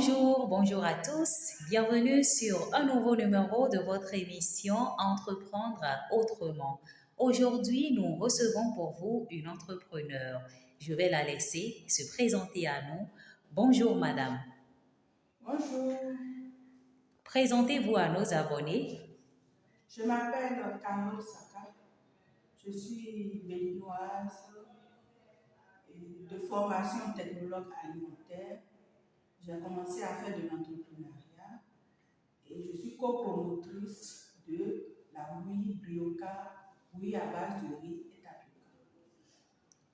Bonjour, bonjour à tous. Bienvenue sur un nouveau numéro de votre émission Entreprendre autrement. Aujourd'hui, nous recevons pour vous une entrepreneur. Je vais la laisser se présenter à nous. Bonjour madame. Bonjour, Présentez-vous à nos abonnés. je m'appelle Carole Saka. Je suis béninoise et de formation technologue alimentaire. J'ai commencé à faire de l'entrepreneuriat et je suis copromotrice de la bouillie brioca, bouillie à base de riz et tapioca.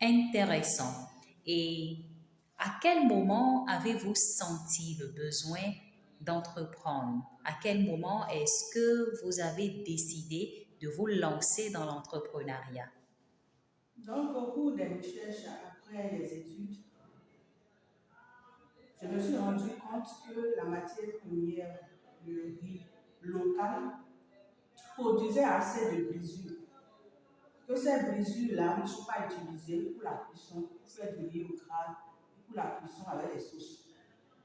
Intéressant. Et à quel moment avez-vous senti le besoin d'entreprendre? À quel moment est-ce que vous avez décidé de vous lancer dans l'entrepreneuriat? Donc, au cours des recherches après les études, je me suis rendu compte que la matière première, le riz local, produisait assez de brisures. Que ces brisures-là ne sont pas utilisées pour la cuisson, pour faire du riz au gras, pour la cuisson avec les sauces.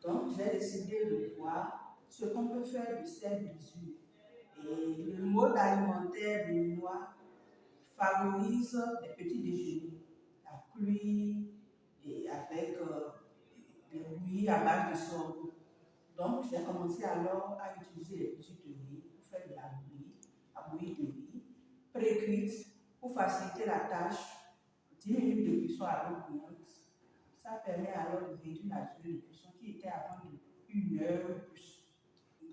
Donc, j'ai décidé de voir ce qu'on peut faire de ces brisures. Et le mode alimentaire béninois favorise les petits déjeuners, la pluie et avec les bouillies à base de sorgho. Donc, j'ai commencé alors à utiliser les petits de riz pour faire de la bouillie de riz pré-cuite pour faciliter la tâche. 10 minutes de cuisson à l'eau bouillante. Ça permet alors de réduire la durée de cuisson qui était avant de 1 heure ou plus.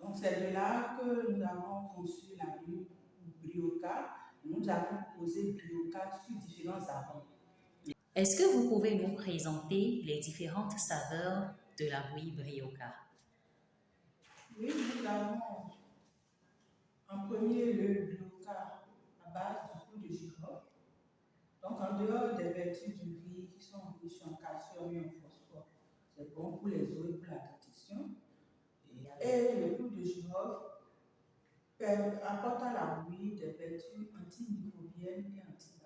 Donc, c'est de là que nous avons conçu la brioca. Nous avons posé brioca sur différents arômes. Est-ce que vous pouvez nous présenter les différentes saveurs de la bouillie brioca? Oui, nous avons en premier le brioca à base de clou de girofle. Donc, en dehors des vertus du riz qui sont riches en calcium et en phosphore, c'est bon pour les os et pour la digestion. Et le clou de girofle apporte à la bouillie des vertus antimicrobiennes et antibactériennes.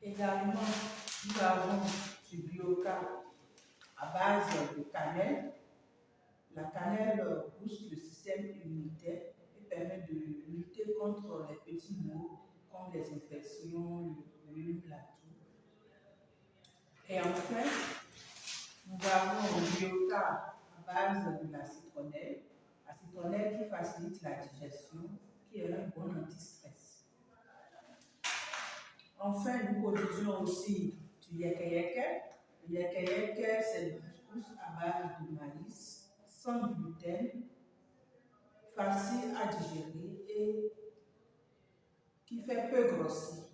Également, nous avons du brioca à base de cannelle. La cannelle booste le système immunitaire et permet de lutter contre les petits maux comme les infections, le rhume, la toux. Et enfin, nous avons un brioca à base de la citronnelle qui facilite la digestion, qui est un bon anti-stress. Enfin, nous produisons aussi du yeke. Le yeke, c'est du couscous à base de maïs, sans gluten, facile à digérer et qui fait peu grossir.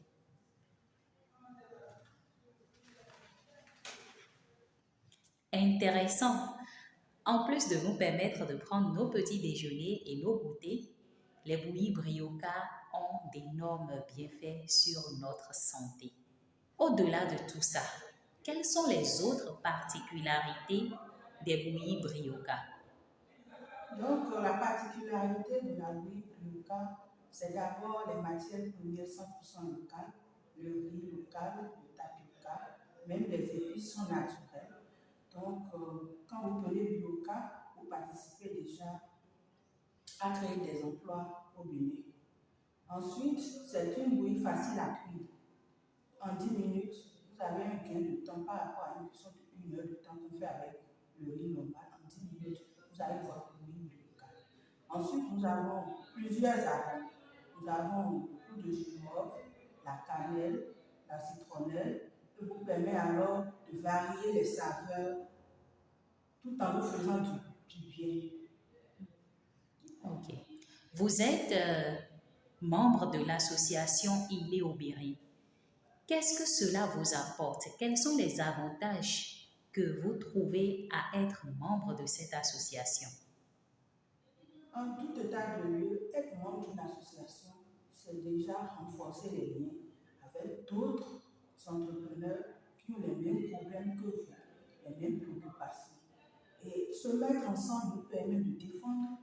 Intéressant. En plus de nous permettre de prendre nos petits déjeuners et nos goûters, les bouillies brioca ont d'énormes bienfaits sur notre santé. Au-delà de tout ça, quelles sont les autres particularités des bouillies brioca? Donc, la particularité de la bouillie brioca, c'est d'abord les matières premières 100% locales, le riz local, le tapioca, même les épices sont naturelles. Donc, quand vous prenez brioca, vous participez déjà à créer des emplois au Bénin. Ensuite, c'est une bouillie facile à cuire. En 10 minutes, vous avez un gain de temps par rapport à une cuisson de 1 heure de temps qu'on fait avec le riz normal. En 10 minutes, vous allez voir bouillir le local. Ensuite, nous avons plusieurs arômes. Nous avons le clou de girofle, la cannelle, la citronnelle, qui vous permet alors de varier les saveurs tout en vous faisant du bien. Ok. Vous êtes membre de l'association Ilé Aubéry. Qu'est-ce que cela vous apporte? Quels sont les avantages que vous trouvez à être membre de cette association? En tout état de lieu, être membre d'une association, c'est déjà renforcer les liens avec d'autres entrepreneurs qui ont les mêmes problèmes que vous, les mêmes préoccupations. Et se mettre ensemble nous permet de défendre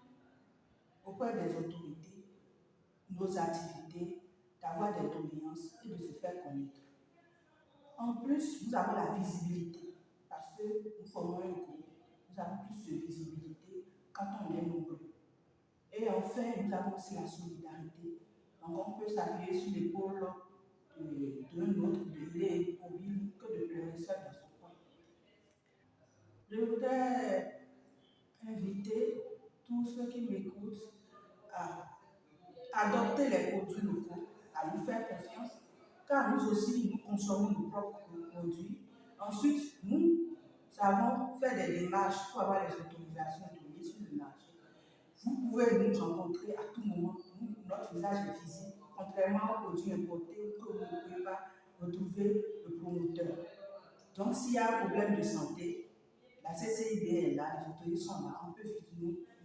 auprès des autorités nos activités, d'avoir des doléances et de se faire connaître. En plus, nous avons la visibilité parce que nous formons un groupe, nous avons plus de visibilité quand on est nombreux. Et enfin, nous avons aussi la solidarité. Donc, on peut s'appuyer sur l'épaule d'un autre, il est mobile que de pleurer seul dans son coin. Je voudrais inviter tous ceux qui m'écoutent à adopter les produits locaux, à nous faire confiance, car nous aussi, nous consommons nos propres produits. Ensuite, nous savons faire des démarches pour avoir les autorisations de mise sur le marché. Vous pouvez nous rencontrer à tout moment. Notre visage est visible, contrairement aux produits importés que vous ne pouvez pas retrouver le promoteur. Donc, s'il y a un problème de santé, la CCIB est là, les autorités sont là, on peut vite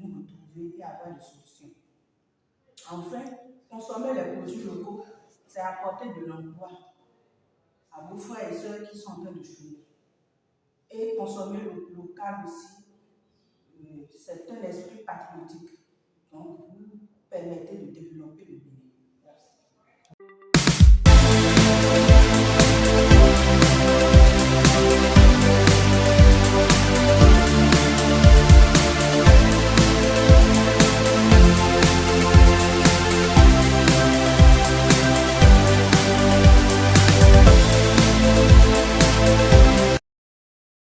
nous retrouver et avoir des solutions. Enfin, consommer les produits locaux, c'est apporter de l'emploi à vos frères et sœurs qui sont en train de chômer. Et consommer le local aussi, certains